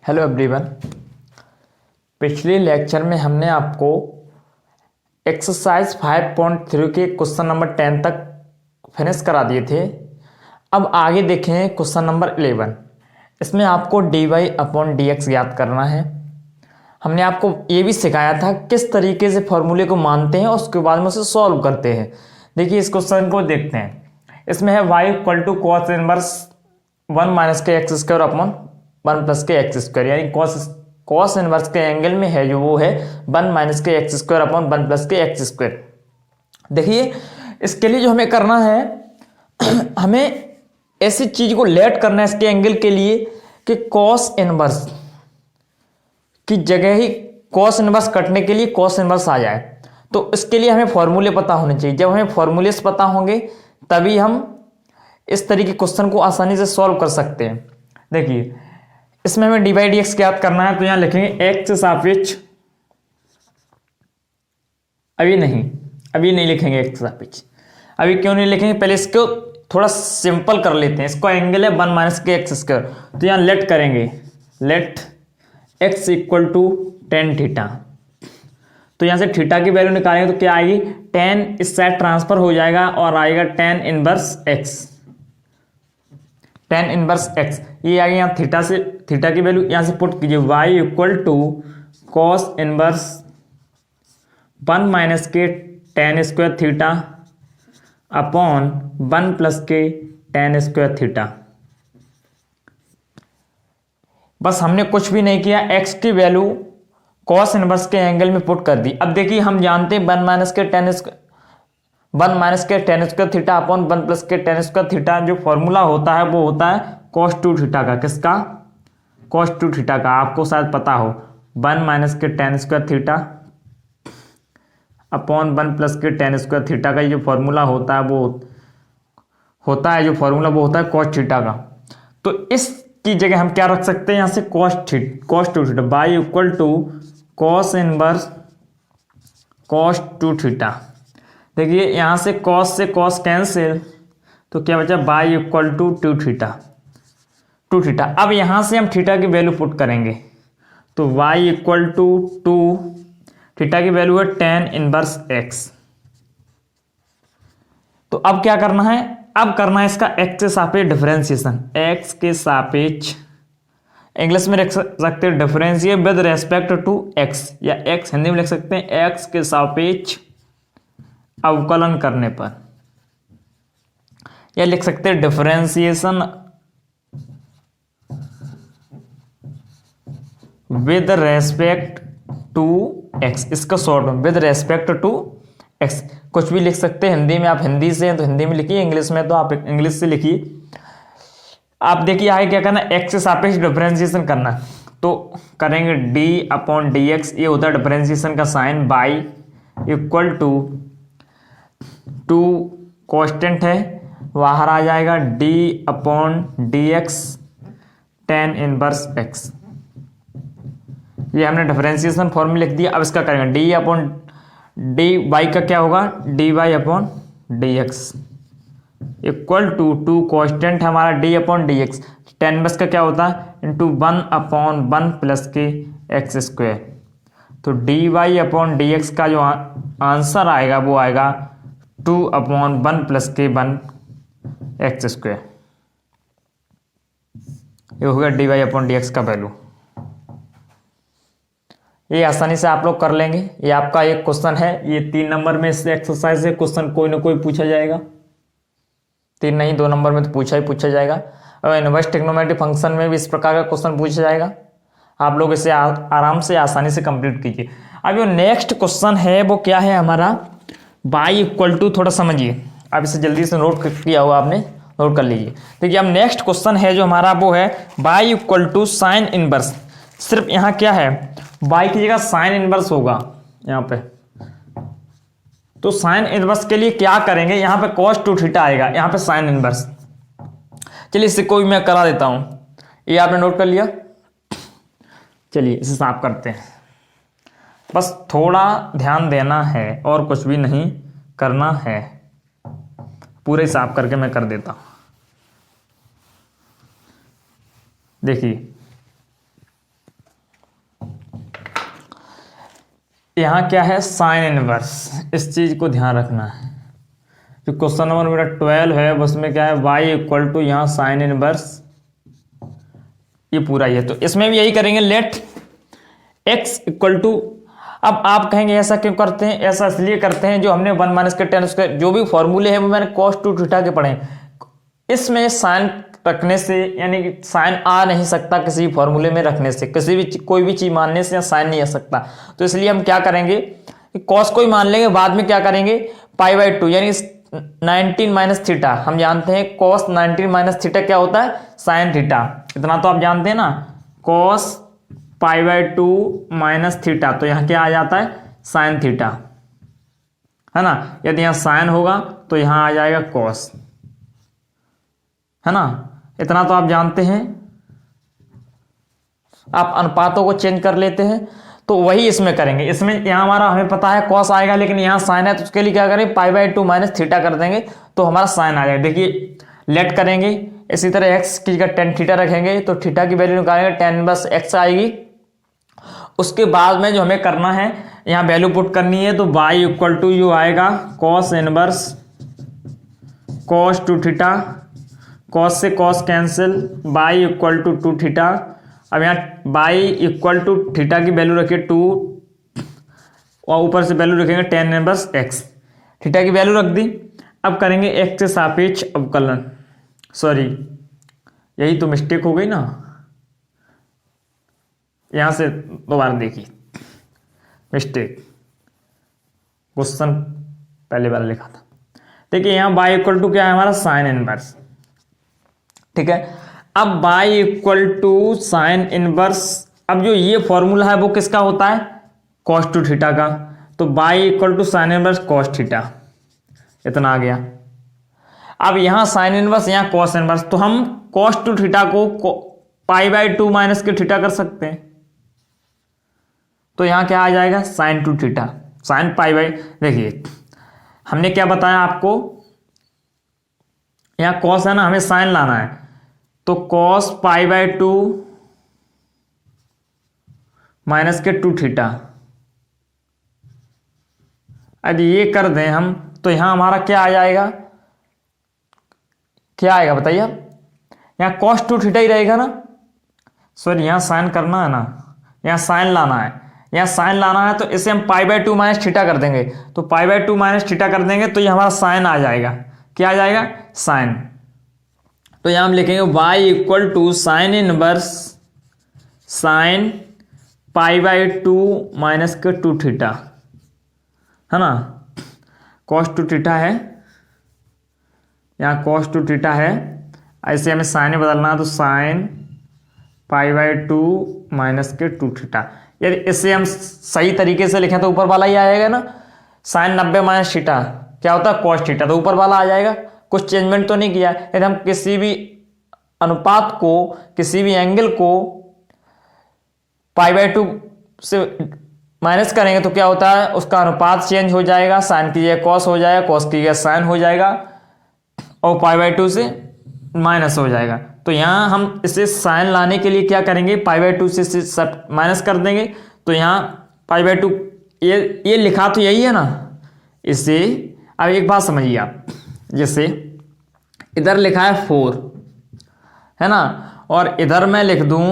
Hello everyone. पिछले lecture में हमने आपको एक्सरसाइज 5.3 के क्वेश्चन नंबर 10 तक फिनिश करा दिए थे। अब आगे देखें क्वेश्चन नंबर 11। इसमें आपको dy/dx ज्ञात करना है। हमने आपको ये भी सिखाया था किस तरीके से फॉर्मूले को मानते हैं और उसके बाद में उसे सॉल्व करते हैं। देखिए इस क्वेश्चन को देखते हैं। इसमें है y = cos इनवर्स 1 माइनस के एक्स स्क्वायर अपॉन 1 प्लस के एक्स स्क्वायर, यानी कॉस इनवर्स के एंगल में है जो वो है 1 माइनस के एक्स स्क्वायर अपॉन 1 प्लस के एक्स स्क्वायर। देखिए इसके लिए जो हमें करना है हमें ऐसी चीज को लेट करना है इसके एंगल के लिए कि कॉस इनवर्स की जगह ही कॉस इनवर्स कटने के लिए कॉस इनवर्स आ जाए। तो इसके लिए हमें फॉर्मूले पता होने चाहिए। जब हमें फॉर्मूलेस पता होंगे तभी हम इस तरीके क्वेश्चन को आसानी से सॉल्व कर सकते हैं। देखिए इसमें हमें dy/dx ज्ञात करना है, तो यहां लिखेंगे x सापेक्ष, अभी नहीं लिखेंगे x सापेक्ष। अभी क्यों नहीं लिखेंगे, पहले इसको थोड़ा सिंपल कर लेते हैं। इसका एंगल है 1 माइनस के एक्स स्क्वायर, तो यहां लेट करेंगे, लेट x = tan थीटा। तो यहां से थीटा की वैल्यू निकालेंगे तो क्या आएगी, tan इस साइड ट्रांसफर हो जाएगा और आएगा tan inverse x, tan inverse x। ये आ गया यहाँ थीटा से, थीटा की वैल्यू यहां से पुट कीजिए, y = cos इनवर्स 1 माइनस के tan square theta upon 1 plus के tan स्क्वायर थीटा। बस हमने कुछ भी नहीं किया, x की वैल्यू cos इनवर्स के एंगल में पुट कर दी। अब देखिए हम जानते हैं 1 माइनस के tan square theta upon 1 plus के tan स्क्वायर थीटा, जो फॉर्मूला होता है वो होता है cos 2 थीटा का। किसका, cos 2 थीटा का, आपको शायद पता हो। 1 माइनस के tan square theta upon 1 plus के tan स्क्वायर थीटा का जो फॉर्मूला होता है वो होता है cos थीटा का। तो इसकी जगह हम क्या रख सकते हैं, यहां से cos 2 theta, y = cos inverse cos 2 theta. देखिए यहां से cos से cos कैंसिल, तो क्या बचा, y = 2 थीटा। अब यहां से हम थीटा की वैल्यू पुट करेंगे, तो y = 2, थीटा की वैल्यू है tan इनवर्स x। तो अब क्या करना है, अब करना है इसका x के सापेक्ष डिफरेंशिएशन। x के सापेक्ष, इंग्लिश में लिख सकते हैं differentiate with respect to x, या x हिंदी में लिख सकते हैं x के सापेक्ष अवकलन करने पर, या लिख सकते हैं differentiation with respect to x। इसका शॉर्ट में विद रेस्पेक्ट टू x, कुछ भी लिख सकते हैं। हिंदी में आप हिंदी से हैं तो हिंदी में लिखिए, इंग्लिश में तो आप इंग्लिश से लिखिए। आप देखिए आगे क्या करना, x से सापेक्ष डिफरेंशिएशन करना, तो करेंगे d/dx, ये होता है डिफरेंशिएशन का साइन। y = 2 कांस्टेंट है, बाहर आ जाएगा d/dx tan इनवर्स x। ये हमने डिफरेंशिएशन फॉर्मूला लिख दिया। अब इसका करेंगे dy का क्या होगा, dy/dx = 2 कांस्टेंट है हमारा d/dx, tan इनवर्स का क्या होता है, इंटू 1/1 प्लस के एक्स स्क्वायर। तो dy/dx का जो आंसर आएगा वो आएगा 2/1 प्लस के 1 एक्स स्क्वायर। ये होगा dy/dx का वैल्यू। ये आसानी से आप लोग कर लेंगे। ये आपका एक क्वेश्चन है, ये 3 नंबर में इस एक्सरसाइज से क्वेश्चन कोई ना कोई पूछा जाएगा। 3 नहीं 2 नंबर में तो पूछा जाएगा। और इनवर्स ट्रिग्नोमेट्रिक फंक्शन में भी इस प्रकार का क्वेश्चन पूछा जाएगा। आप लोग इसे आराम से आसानी से कंप्लीट कीजिए। अब जो नेक्स्ट क्वेश्चन है वो क्या है हमारा, y = थोड़ा समझिए, अब इसे जल्दी से नोट किया होगा आपने, नोट कर लीजिए। देखिए अब नेक्स्ट क्वेश्चन है जो हमारा वो है y = साइन इनवर्स। सिर्फ यहाँ क्या है, y की जगह साइन इनवर्स होगा यहाँ पे। तो साइन इनवर्स के लिए क्या करेंगे, यहाँ पे cos 2 थीटा आएगा, यहाँ पे साइन इनवर्स। चलिए इसे कोई मैं करा देता हूं, ये आपने नोट कर लिया। चलिए इसे साफ करते हैं, बस थोड़ा ध्यान देना है और कुछ भी नहीं करना है। पूरे साफ करके मैं कर देता हूं। देखिए यहाँ क्या है, साइन इनवर्स, इस चीज को ध्यान रखना है। जो क्वेश्चन नंबर मेरा 12 है उसमें क्या है, y इक्वल टू यहाँ साइन इनवर्स, ये पूरा ही है। तो इसमें भी यही करेंगे, लेट x इक्वल टू, अब आप कहेंगे ऐसा क्यों करते हैं, ऐसा इसलिए करते हैं जो हमने 1 माइनस के टेन उसके जो भी फॉर्मूले हैं वो मैंने cos 2 थीटा के पढ़े हैं। इसमें साइन रखने से, यानी कि साइन आ नहीं सकता किसी फॉर्मूले में रखने से, किसी भी कोई भी चीज मानने से साइन नहीं आ सकता। तो इसलिए हम क्या करेंगे, कॉस को ही मान लेंगे, बाद में क्या करेंगे π/2 यानी 19 माइनस थीटा। हम जानते हैं cos 19 माइनस थीटा क्या होता है, साइन थीटा, इतना तो आप जानते हैं ना, cos π/2 माइनस थीटा, तो यहाँ क्या आ जाता है, साइन थीटा, है ना। यदि यहाँ साइन होगा तो यहाँ आ जाएगा cos, है ना। इतना तो आप जानते हैं। आप अनुपातों को चेंज कर लेते हैं, तो वही इसमें करेंगे। इसमें यहाँ हमारा हमें पता है cos आएगा, लेकिन यहाँ साइन है, तो उसके लिए क्या करें, π/2 माइनस थीटा कर देंगे तो हमारा साइन आ जाएगा। देखिए लेट करेंगे, इसी तरह x की जगह tan थीटा रखेंगे तो थीटा की वैल्यू निकालेंगे, tan इनवर्स x आएगी। उसके बाद में जो हमें करना है, यहाँ वैल्यू पुट करनी है, तो y इक्वल टू यू आएगा cos इनवर्स cos 2 थीटा, cos से cos cancel, y equal to 2 theta. अब यहाँ y इक्वल टू थीटा की वैल्यू रखिए 2 और ऊपर से वैल्यू रखेंगे tan इनवर्स x, थीटा की वैल्यू रख दी। अब करेंगे x से सापेक्ष अवकलन, सॉरी यही तो मिस्टेक हो गई ना, यहां से दोबारा देखिए, मिस्टेक, क्वेश्चन पहले वाला लिखा था। देखिए यहाँ y इक्वल टू क्या है हमारा, साइन इनवर्स, ठीक है। अब y equal to sine inverse, अब जो ये फॉर्मूला है वो किसका होता है, cos 2 थीटा का, तो y equal to sine inverse cos theta, इतना आ गया। अब यहाँ साइन इनवर्स, यहाँ cos इनवर्स, तो हम cos 2 थीटा को π/2 माइनस के थीटा कर सकते हैं, तो यहाँ क्या आ जाएगा, साइन 2 थीटा, साइन देखिए हमने क्या बताया आपको, यहाँ cos है ना, हमें साइन लाना है, तो cos π/2 माइनस के 2 थीटा, यदि ये कर दें हम तो यहाँ हमारा क्या आ जाएगा, क्या आएगा बताइए आप, यहाँ cos 2 थीटा ही रहेगा ना, सॉरी यहाँ साइन करना है ना, यहाँ साइन लाना है, यहाँ साइन लाना है, तो इसे हम π/2 माइनस थीटा कर देंगे, तो π/2 माइनस थीटा कर देंगे तो ये हमारा साइन आ जाएगा, क्या आ जाएगा, साइन। तो यहाँ हम लिखेंगे y equal to sine inverse sine π/2 minus के 2 थीटा, है ना, cos 2 थीटा है, यहाँ cos 2 थीटा है, ऐसे हमें साइन में बदलना है, तो साइन π/2 माइनस के 2 थीटा। यदि इससे हम सही तरीके से लिखें तो ऊपर वाला ही आएगा ना, साइन 90 माइनस थीटा क्या होता है, cos थीटा, तो ऊपर वाला आ जाएगा, कुछ चेंजमेंट तो नहीं किया। यदि हम किसी भी अनुपात को, किसी भी एंगल को π/2 से माइनस करेंगे तो क्या होता है, उसका अनुपात चेंज हो जाएगा, साइन की जगह cos हो जाएगा, cos की जगह साइन हो जाएगा, और π/2 से माइनस हो जाएगा। तो यहाँ हम इसे साइन लाने के लिए क्या करेंगे, π/2 से सब माइनस कर देंगे, तो यहाँ π/2 ये लिखा तो यही है ना इसे। अब एक बात समझिए आप, जैसे इधर लिखा है 4, है ना, और इधर मैं लिख दूं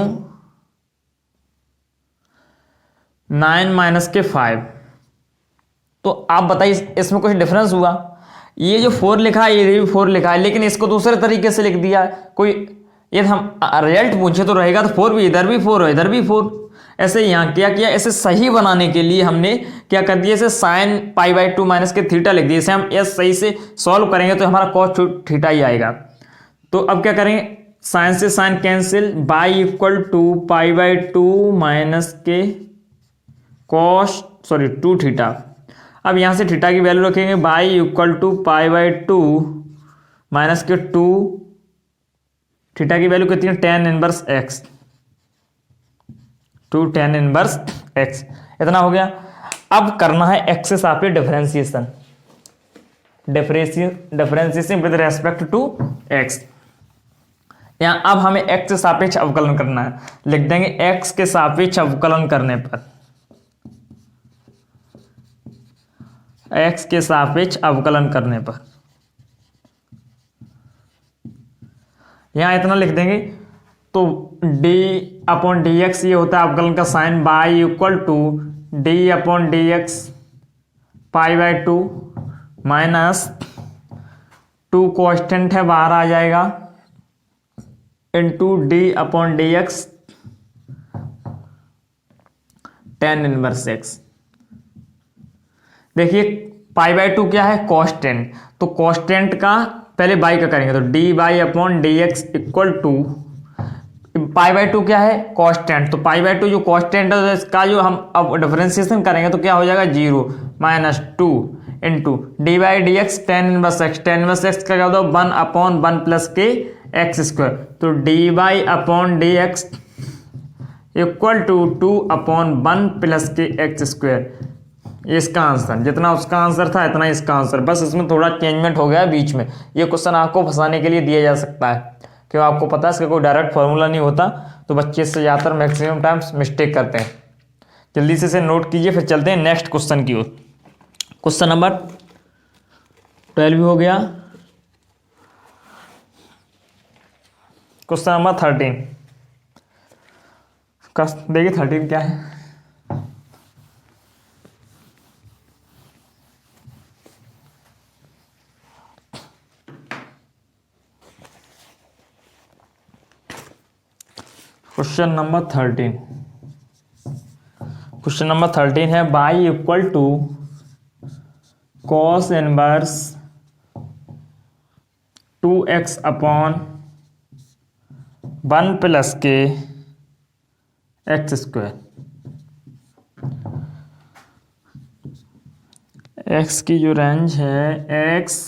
9 माइनस के 5, तो आप बताइए इसमें कुछ डिफरेंस हुआ, ये जो 4 लिखा है ये भी 4 लिखा है, लेकिन इसको दूसरे तरीके से लिख दिया कोई, यदि हम रिजल्ट पूछे तो रहेगा तो 4 भी, इधर भी 4 है, इधर भी 4, ऐसे यहाँ क्या किया, ऐसे सही बनाने के लिए हमने क्या कर दिया, इसे साइन π/2 माइनस के थीटा लिख दिया। इसे हम एस सही से सॉल्व करेंगे तो हमारा cos 2 थीटा ही आएगा। तो अब क्या करेंगे, साइन से sine cancel, y equal to π/2 minus के cos 2 थीटा। अब यहाँ से थीटा की वैल्यू रखेंगे, y इक्वल टू π/2 माइनस के 2, थीटा की वैल्यू कितनी है, tan inverse x, 2 tan inverse x, इतना हो गया। अब करना है x से सापेक्ष differentiation, differentiation with respect to x। यहाँ अब हमें x से सापेक्ष अवकलन करना है, लिख देंगे x के सापेक्ष अवकलन करने पर एक्स के सापेक्ष अवकलन करने पर। यहाँ इतना लिख देंगे तो डी अपॉन डी एक्स ये होता है अवकलन का sign, y equal to d upon d x pi by 2 minus 2 constant है बाहर आ जाएगा into d upon d x tan inverse x. देखिए पाई बाय 2 क्या है कॉन्स्टेंट, तो कॉन्स्टेंट का पहले बाई का करेंगे तो d y upon d x equal to pi by 2 क्या है कांस्टेंट, तो पाई बाय 2 जो कांस्टेंट है तो इसका जो हम अब डिफरेंशिएशन करेंगे तो क्या हो जाएगा 0 minus 2 into d by d x tan inverse x, tan inverse x का क्या होता है 1 अपॉन 1 प्लस के एक्स स्क्वायर, तो d y upon d x equal to 2 upon 1 plus के एक्स स्क्वायर। इसका आंसर जितना उसका आंसर था इतना इसका आंसर, बस इसमें थोड़ा चेंजमेंट हो गया बीच में। ये क्वेश्चन आपको फंसाने के लिए दिया जा सकता है, क्यों आपको पता है इसका कोई डायरेक्ट फॉर्मूला नहीं होता, तो बच्चे इससे ज़्यादातर मैक्सिमम टाइम्स मिस्टेक करते हैं। जल्दी से इसे नोट कीजिए, फिर चलते हैं नेक्स्ट क्वेश्चन की ओर। क्वेश्चन नंबर 12 हो गया। क्वेश्चन नंबर 13 देखिए 13 क्या है। क्वेश्चन नंबर 13 है y equal to cos inverse 2x upon 1 plus के एक्स स्क्वायर। एक्स की जो रेंज है x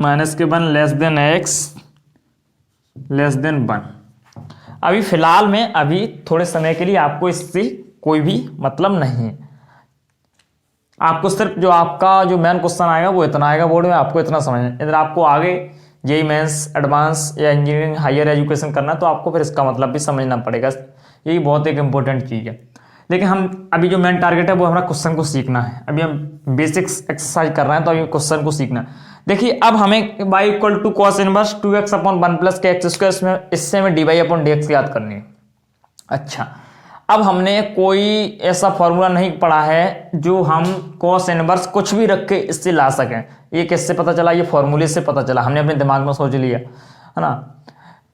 माइनस के 1 less than x less than 1। अभी फिलहाल में अभी थोड़े समय के लिए आपको इससे कोई भी मतलब नहीं है, आपको सिर्फ जो आपका जो मेन क्वेश्चन आएगा वो इतना आएगा बोर्ड में, आपको इतना समझना है। इधर आपको आगे जेई मेंस एडवांस या इंजीनियरिंग हायर एजुकेशन करना है तो आपको फिर इसका मतलब भी समझना पड़ेगा, यही बहुत एक इंपॉर्टेंट चीज़ है। लेकिन हम अभी जो मेन टारगेट है वो हमारा क्वेश्चन को सीखना है, अभी हम बेसिक्स एक्सरसाइज कर रहे हैं तो अभी क्वेश्चन को सीखना है। देखिए अब हमें y equal to cos inverse 2x upon 1 plus के एक्स स्क्वायर, इससे हमें d y upon d x याद करनी है। अच्छा, अब हमने कोई ऐसा फॉर्मूला नहीं पढ़ा है जो हम कॉस इनवर्स कुछ भी रख के इससे ला सकें। ये किससे पता चला, ये फॉर्मूले से पता चला, हमने अपने दिमाग में सोच लिया है ना।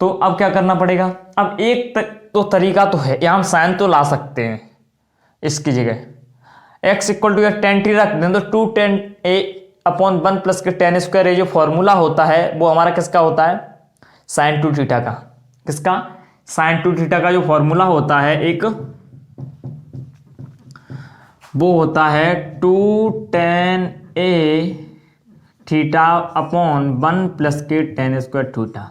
तो अब क्या करना पड़ेगा, अब एक तो तरीका तो है, यहाँ हम साइन तो ला सकते हैं इसकी जगह x equal to tan t रख दें तो 2 10 a अपॉन 1 प्लस के टेन स्क्वायर, ये जो फॉर्मूला होता है वो हमारा किसका होता है साइन 2 थीटा का। किसका, साइन 2 थीटा का जो फॉर्मूला होता है एक, वो होता है 2 10 a थीटा अपॉन 1 प्लस के टेन स्क्वायर थीटा,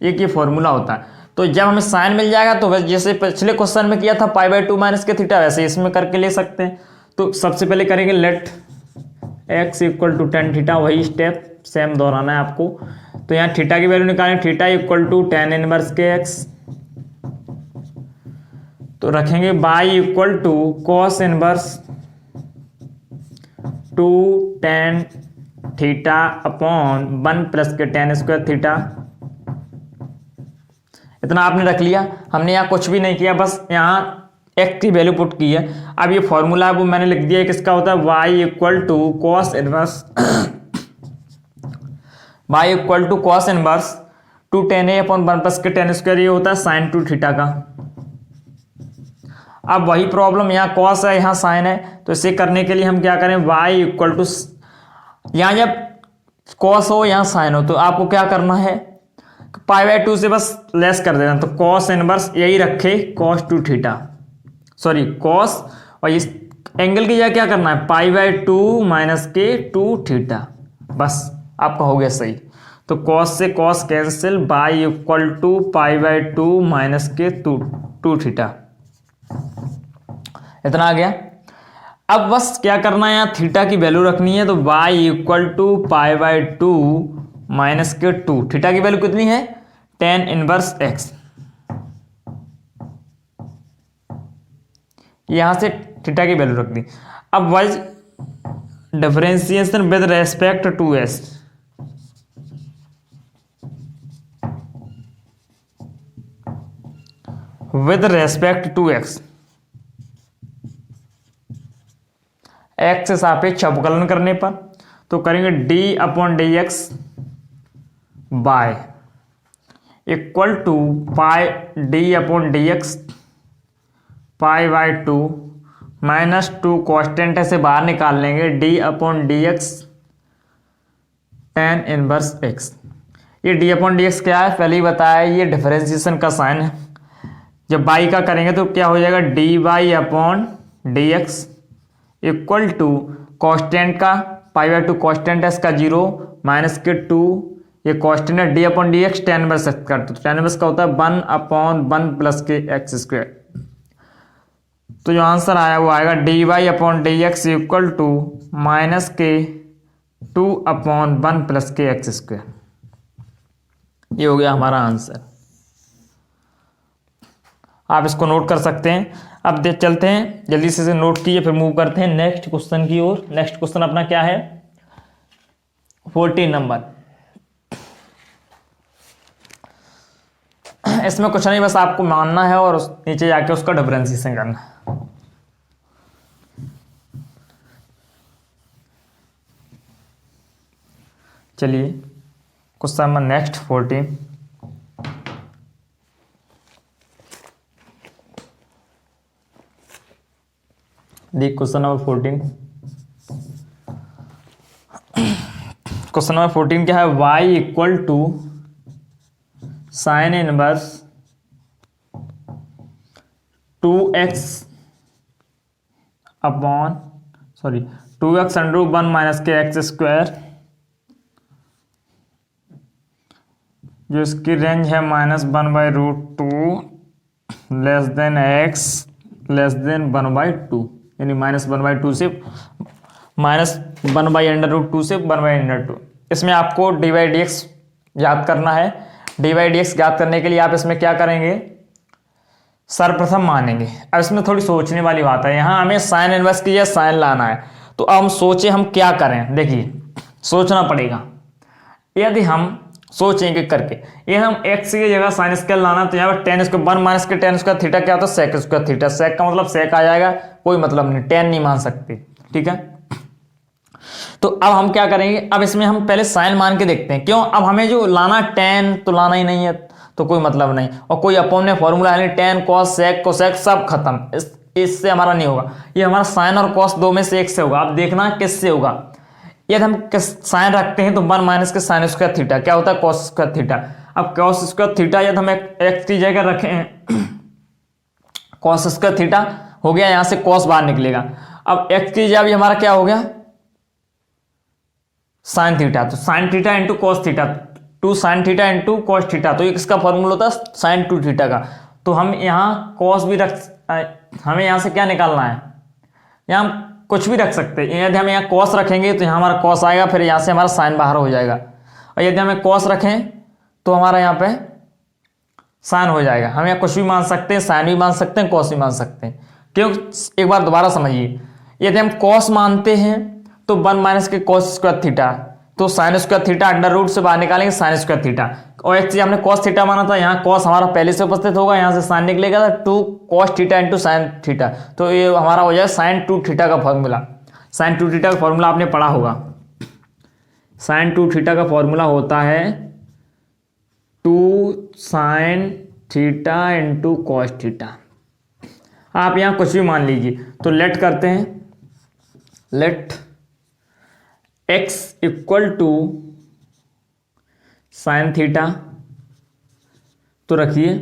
एक ये फॉर्मूला होता है। तो जब हमें साइन मिल जाएगा तो वैसे जैसे पिछले क्वेश्चन में किया था पाई बाय 2 माइनस के थीटा, वैसे इसमें करके ले सकते हैं। तो सबसे पहले करेंगे let x equal to tan theta, वही स्टेप सेम दोहराना है आपको। तो यहाँ थीटा की वैल्यू निकालें, theta equal to tan inverse के x, तो रखेंगे y equal to cos inverse 2 10 theta upon 1 plus के टेन स्क्वायर थीटा। इतना आपने रख लिया, हमने यहाँ कुछ भी नहीं किया, बस यहाँ x की वैल्यू पुट की है। अब ये फॉर्मूला है वो मैंने लिख दिया, किसका होता है y equal to cos inverse y equal to cos inverse 2 10 a upon 1 plus के टेन स्क्वायर, ये होता है साइन 2 थीटा का। अब वही प्रॉब्लम, यहाँ कॉस है यहाँ साइन है, तो इसे करने के लिए हम क्या करें, y इक्वल टू, यहाँ जब कॉस हो यहाँ साइन हो तो आपको क्या करना है, पाई बाय 2 से बस लेस कर देना, तो कॉस इनवर्स यही रखे कॉस 2 थीटा, सॉरी कॉस, और इस एंगल की जगह क्या करना है पाई बाय 2 माइनस के 2 थीटा, बस आपका हो गया सही। तो कॉस से cos cancel, y equal to pi by 2 minus के 2 थीटा, इतना आ गया। अब बस क्या करना है, यहाँ थीटा की वैल्यू रखनी है, तो y equal to pi by 2 minus के 2, थीटा की वैल्यू कितनी है टेन इनवर्स x, यहां से थीटा की वैल्यू रख दी। अब वाइज differentiation with respect to s, with respect to x, x से सापेक्ष अवकलन करने पर तो करेंगे d upon d x y equal to pi d upon d x pi by two minus two constant से बाहर निकाल लेंगे d upon d x tan inverse x. ये डी अपॉन डी एक्स क्या है पहले ही बताया, ये डिफरेंशिएशन का साइन है। जब बाई का करेंगे तो क्या हो जाएगा d y upon d x equal to constant का पाई बाई टू कॉन्स्टेंट है इसका जीरो माइनस के टू, ये कॉन्स्टेंट है d upon d x tan inverse x का, तो टेन इनवर्स का होता है वन अपॉन वन प्लस के एक्स स्क्वायर। तो जो आंसर आया वो आएगा d y upon d x equal to minus के टू अपॉन वन प्लस के एक्स स्क्वायर। ये हो गया हमारा आंसर। आप इसको नोट कर सकते हैं। अब देख चलते हैं जल्दी से इसे नोट कीजिए, फिर मूव करते हैं नेक्स्ट क्वेश्चन की ओर। नेक्स्ट क्वेश्चन अपना क्या है 14 नंबर। इसमें कुछ नहीं, बस आपको मानना है और नीचे जाके उसका डिफरेंशिएशन करना है। चलिए क्वेश्चन नंबर नेक्स्ट 14। देख क्वेश्चन नंबर 14। क्वेश्चन नंबर 14 क्या है, y equal to sine inverse 2x upon 2x under root 1 minus के एक्स स्क्वायर, जो इसकी रेंज है -1/√2 less than x less than 1/2, यानी -1/2 से -1/√2 से 1/√2। इसमें आपको डी बाई डी एक्स याद करना है। डी बाई डी एक्स याद करने के लिए आप इसमें क्या करेंगे, सर्वप्रथम मानेंगे। अब इसमें थोड़ी सोचने वाली बात है, यहाँ हमें साइन इनवर्स की या साइन लाना है, तो अब हम सोचे हम क्या करें। देखिए सोचना पड़ेगा। यदि हम सोचेंगे करके ये हम x की जगह साइन स्क्वायर लाना, तो यहाँ पर टेन स्क्वायर 1 माइनस के टेन स्क्वायर थीटा क्या होता है सेक स्क्वायर थीटा। सेक का मतलब सेक आ जाएगा, कोई मतलब नहीं, टेन नहीं मान सकते, ठीक है। तो अब हम क्या करेंगे, अब इसमें हम पहले साइन मान के देखते हैं। क्यों, अब हमें जो लाना टेन तो लाना ही नहीं है, तो कोई मतलब नहीं। और कोई अपन ने फॉर्मूला है टेन कॉस सेक कोसेक सब खत्म, इससे हमारा नहीं होगा। ये हमारा साइन और कॉस दो में से एक से होगा। अब देखना किससे होगा। यदि हम साइन रखते हैं तो 1 माइनस के साइन स्क्वायर थीटा क्या होता है कॉस स्क्वायर थीटा। अब कॉस स्क्वायर थीटा यदि हम एक्स की जगह रखें कॉस स्क्वायर थीटा हो गया, यहां से कॉस बाहर निकलेगा। अब एक्स की जगह भी हमारा क्या हो गया साइन थीटा, तो sign theta into cos theta, 2 sine theta into cos theta, तो किसका फॉर्मूला होता है साइन 2 थीटा का। तो हम यहाँ कॉस भी हमें यहाँ से क्या निकालना है, यहाँ कुछ भी रख सकते हैं। यदि हम यहाँ कॉस रखेंगे तो यहाँ हमारा कॉस आएगा, फिर यहाँ से हमारा साइन बाहर हो जाएगा। और यदि हमें कॉस रखें तो हमारा यहाँ पे साइन हो जाएगा। हम यहाँ कुछ भी मान सकते हैं, साइन भी मान सकते हैं, कॉस भी मान सकते हैं। क्यों, एक बार दोबारा समझिए। यदि हम कॉस मानते हैं तो 1 माइनस के कॉस स्क्वायर थीटा, तो sine square theta under root से बाहर निकालेंगे साइन स्क्वायर थीटा। और एक चीज हमने कॉस थीटा माना था, यहाँ कॉस हमारा पहले से उपस्थित होगा, यहाँ से साइन निकलेगा 2 cos theta into sine theta, तो ये हमारा हो जाएगा साइन 2 थीटा का फॉर्मूला। साइन 2 थीटा का फॉर्मूला आपने पढ़ा होगा। साइन 2 थीटा का फॉर्मूला होता है 2 sine theta into cos theta. आप यहाँ कुछ भी मान लीजिए। तो लेट करते हैं, let x equal to sine theta, तो रखिए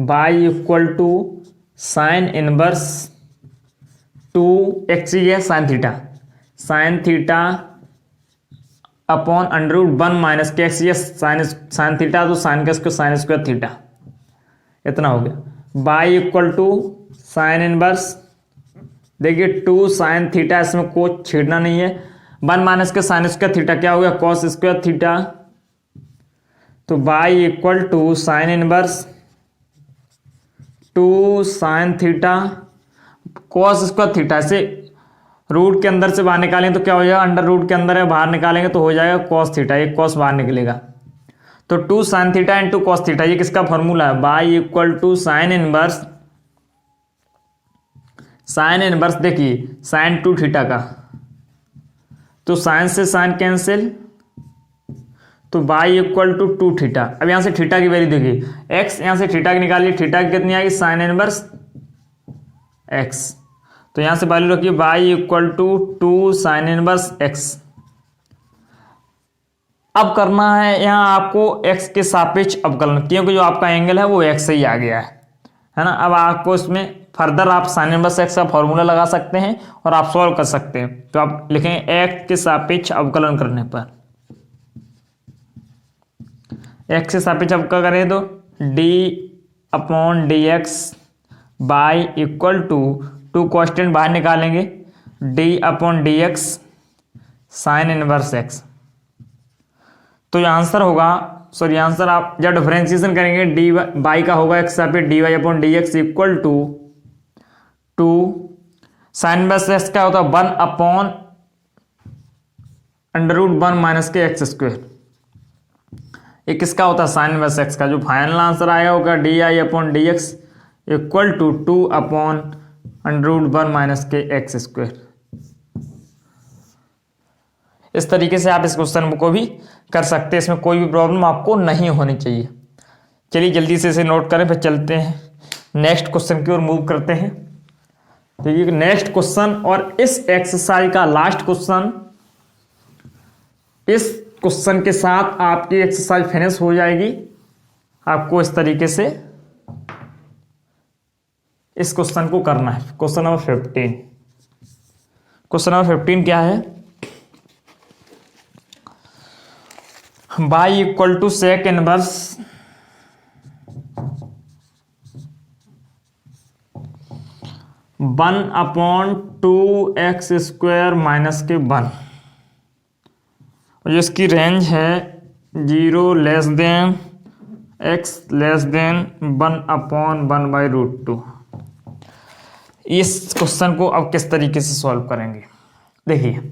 y equal to sine inverse 2x है sine theta, sine theta upon under root 1 minus के एक्स ये साइन थीटा, तो साइन का इसको साइन स्क्वायर थीटा, इतना हो गया। y equal to sine inverse, देखिए 2 साइन थीटा, इसमें कोई छेड़ना नहीं है। 1 माइनस के साइन स्क्वायर थीटा क्या हो गया कॉस स्क्वायर थीटा, तो y equal to sine inverse 2 sine theta cos square theta, से रूट के अंदर से बाहर निकालेंगे तो क्या हो जाएगा, अंडर रूट के अंदर है, बाहर निकालेंगे तो हो जाएगा कॉस थीटा, एक कॉस बाहर निकलेगा। तो 2 sine theta into cos theta, ये किसका फॉर्मूला है, y equal to sine inverse, sine inverse देखिए साइन 2 थीटा का, तो साइन से साइन कैंसिल, तो बाई इक्वल टू 2 थीटा। अब यहां से थीटा की वैल्यू देखिए, एक्स यहां से थीटा की निकालिए, थीटा की कितनी आएगी, साइन इनवर्स एक्स, तो यहां से वैल्यू रखिए y equal to 2 sine inverse x. अब करना है यहां आपको एक्स के सापेक्ष अवकलन, क्योंकि जो आपका एंगल है वो एक्स से ही आ गया है ना। अब आपको इसमें फर्दर आप साइन इनवर्स एक्स का फॉर्मूला लगा सकते हैं और आप सॉल्व कर सकते हैं। तो आप लिखेंगे एक्स के सापेक्ष अवकलन करने पर, एक्स के सापेक्ष अवकलन करें तो d upon d x y equal to 2 constant बाहर निकालेंगे, d upon d x sine inverse x. तो ये आंसर होगा, सॉरी आंसर आप जब डिफरेंशिएशन करेंगे डी बाई का होगा एक्स सापेक्ष d y upon d x equal to 2 sine inverse x क्या होता है 1 अपॉन अंडर रूट 1 माइनस के एक्स स्क्वायर। ये किसका होता है, साइन इनवर्स एक्स का। जो फाइनल आंसर आएगा होगा d y upon d x equal to 2 upon under root 1 minus के एक्स स्क्वायर। इस तरीके से आप इस क्वेश्चन को भी कर सकते हैं, इसमें कोई भी प्रॉब्लम आपको नहीं होनी चाहिए। चलिए जल्दी से इसे नोट करें, फिर चलते हैं नेक्स्ट क्वेश्चन की ओर मूव करते हैं। तो ये नेक्स्ट क्वेश्चन और इस एक्सरसाइज का लास्ट क्वेश्चन, इस क्वेश्चन के साथ आपकी एक्सरसाइज फिनिश हो जाएगी। आपको इस तरीके से इस क्वेश्चन को करना है। क्वेश्चन नंबर 15, क्वेश्चन नंबर 15 क्या है, y equal to sec inverse 1 upon 2x square minus के 1, और इसकी रेंज है 0 less than x less than 1 upon 1 by root 2। इस क्वेश्चन को अब किस तरीके से सॉल्व करेंगे, देखिए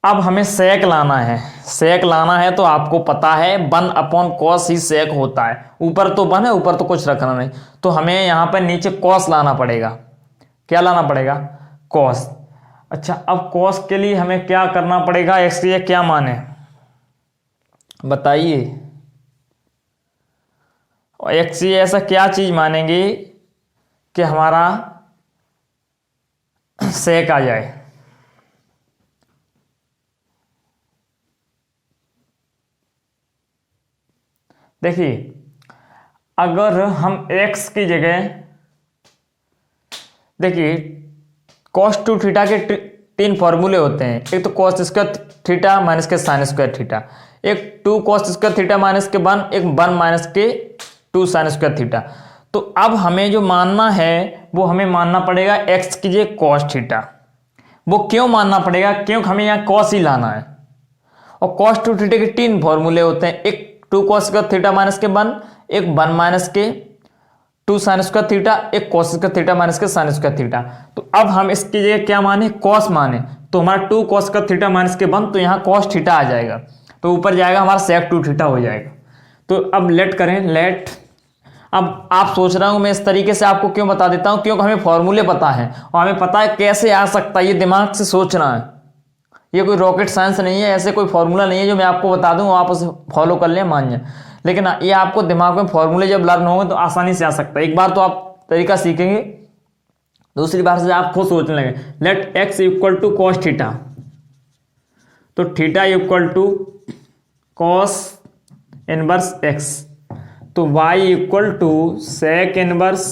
अब हमें सेक लाना है। सेक लाना है तो आपको पता है 1 अपॉन कॉस ही सेक होता है, ऊपर तो 1 है, ऊपर तो कुछ रखना नहीं, तो हमें यहां पर नीचे कॉस लाना पड़ेगा। क्या लाना पड़ेगा, कॉस। अच्छा अब कॉस के लिए हमें क्या करना पड़ेगा, एक्स ये क्या माने बताइए, एक्स ये ऐसा क्या चीज मानेंगे कि हमारा सेक आ जाए। देखिए अगर हम x की जगह, देखिए cos 2 थीटा के 3 फॉर्मूले होते हैं, एक तो cos स्क्वायर थीटा माइनस के साइन स्क्वायर थीटा, एक 2 cos स्क्वायर थीटा माइनस के 1, एक 1 माइनस के 2 साइन स्क्वायर थीटा। तो अब हमें जो मानना है वो हमें मानना पड़ेगा x की जगह cos थीटा। वो क्यों मानना पड़ेगा, क्योंकि हमें यहाँ cos ही लाना है, और cos 2 थीटा के 3 फॉर्मूले होते हैं, एक 2 cos स्क्वायर थीटा माइनस के 1, एक 1 माइनस के 2 साइन स्क्वायर थीटा, एक cos स्क्वायर थीटा माइनस के साइन स्क्वायर थीटा। तो अब हम इसकी जगह क्या माने, cos माने, तो हमारा 2 cos स्क्वायर थीटा माइनस के 1, तो यहाँ cos थीटा आ जाएगा, तो ऊपर जाएगा हमारा sec 2 थीटा हो जाएगा। तो अब लेट करें, लेट। अब आप सोच रहे हो मैं इस तरीके से आपको क्यों बता देता हूं, क्योंकि हमें फॉर्मूले पता है और हमें पता है कैसे आ सकता है, ये दिमाग से सोचना है, ये कोई रॉकेट साइंस नहीं है, ऐसे कोई फॉर्मूला नहीं है जो मैं आपको बता दूं आप उसे फॉलो कर लें मान जाए, लेकिन ये आपको दिमाग में फॉर्मूले जब लर्न होंगे तो आसानी से आ सकता है। एक बार तो आप तरीका सीखेंगे, दूसरी बार से आप खुद सोचने लगे। Let x equal to cos theta, तो theta equal to cos inverse x, तो y equal to sec inverse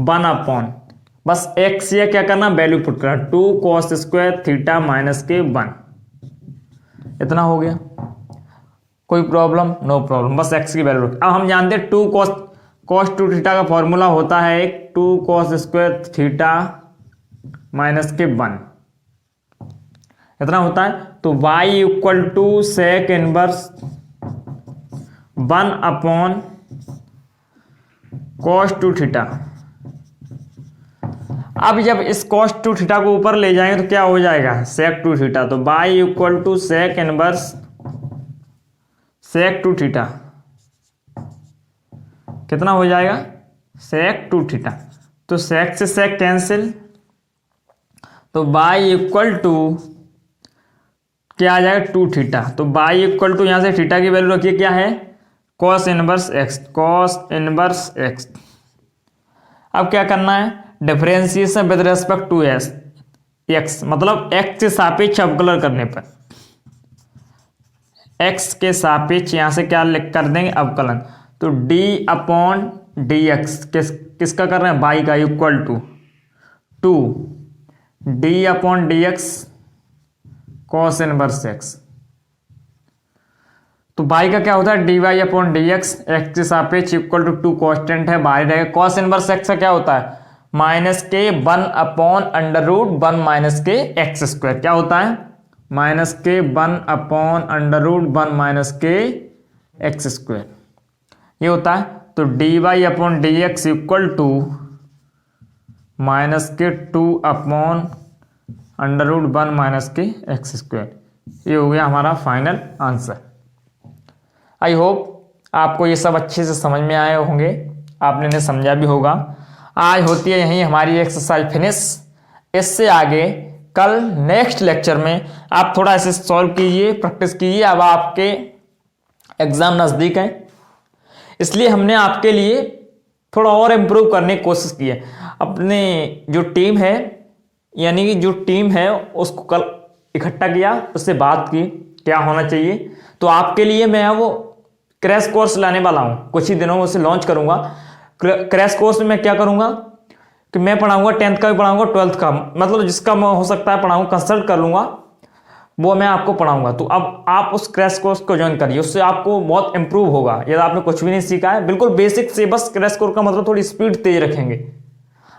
1 upon, बस एक्स ये क्या करना वैल्यू पुट करना 2 cos स्क्वायर थीटा माइनस के 1, इतना हो गया। कोई प्रॉब्लम, नो प्रॉब्लम, बस एक्स की वैल्यू। अब हम जानते हैं 2 cos 2 थीटा का फॉर्मूला होता है एक 2 cos स्क्वायर थीटा माइनस के 1, इतना होता है। तो y equal to sec inverse 1 upon cos 2 theta. अब जब इस cos 2 थीटा को ऊपर ले जाएंगे तो क्या हो जाएगा, sec 2 थीटा। तो y equal to sec inverse sec 2 theta कितना हो जाएगा, sec 2 थीटा। तो sec से sec कैंसिल, तो बाई इक्वल टू क्या आ जाएगा 2 थीटा। तो बाई इक्वल टू यहाँ से थीटा की वैल्यू रखिए क्या है, cos inverse x, cos inverse x। अब क्या करना है, differentiation with respect to x, मतलब x के सापेक्ष अवकलन करने पर, x के सापेक्ष यहाँ से क्या कर देंगे अवकलन। तो d अपॉन डी एक्स किसका कर रहे हैं, बाई का, equal to 2 d upon d x cos inverse x। तो बाई का क्या होता है, d y upon d x, x के सापेक्ष इक्वल टू 2 कॉन्स्टेंट है, बाहर रहेगा। कॉस इनवर्स x का क्या होता है, माइनस के 1 अपॉन अंडर रूट 1 माइनस के एक्स स्क्वायर। क्या होता है, माइनस के 1 अपॉन अंडर रूट 1 माइनस के एक्स स्क्वायर, ये होता है। तो d y upon d x equal to minus के 2 अपॉन अंडर रूट 1 माइनस के एक्स स्क्वायर। ये हो गया हमारा फाइनल आंसर। आई होप आपको ये सब अच्छे से समझ में आए होंगे, आपने इन्हें समझा भी होगा। आज होती है यहीं हमारी एक्सरसाइज फिनिश। इससे आगे कल नेक्स्ट लेक्चर में आप थोड़ा ऐसे सॉल्व कीजिए, प्रैक्टिस कीजिए। अब आपके एग्जाम नज़दीक हैं, इसलिए हमने आपके लिए थोड़ा और इम्प्रूव करने की कोशिश की है। अपने जो टीम है, यानी कि जो टीम है, उसको कल इकट्ठा किया, उससे बात की क्या होना चाहिए। तो आपके लिए मैं वो क्रैश कोर्स लाने वाला हूँ, कुछ ही दिनों में उसे लॉन्च करूँगा। क्रैश कोर्स में मैं क्या करूँगा कि मैं पढ़ाऊँगा 10th का भी पढ़ाऊँगा, 12th का, मतलब जिसका हो सकता है पढ़ाऊँगा, कंसल्ट कर लूँगा, वो मैं आपको पढ़ाऊँगा। तो अब आप उस क्रैश कोर्स को ज्वाइन करिए, उससे आपको बहुत इंप्रूव होगा। यदि आपने कुछ भी नहीं सीखा है, बिल्कुल बेसिक से, बस क्रैश कोर्स का मतलब थोड़ी स्पीड तेज रखेंगे,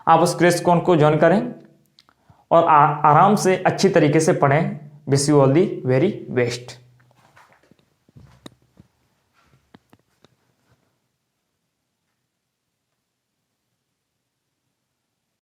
आप उस क्रैश कोर्स को ज्वाइन करें और आराम से अच्छी तरीके से पढ़ें। Wish you all the very best.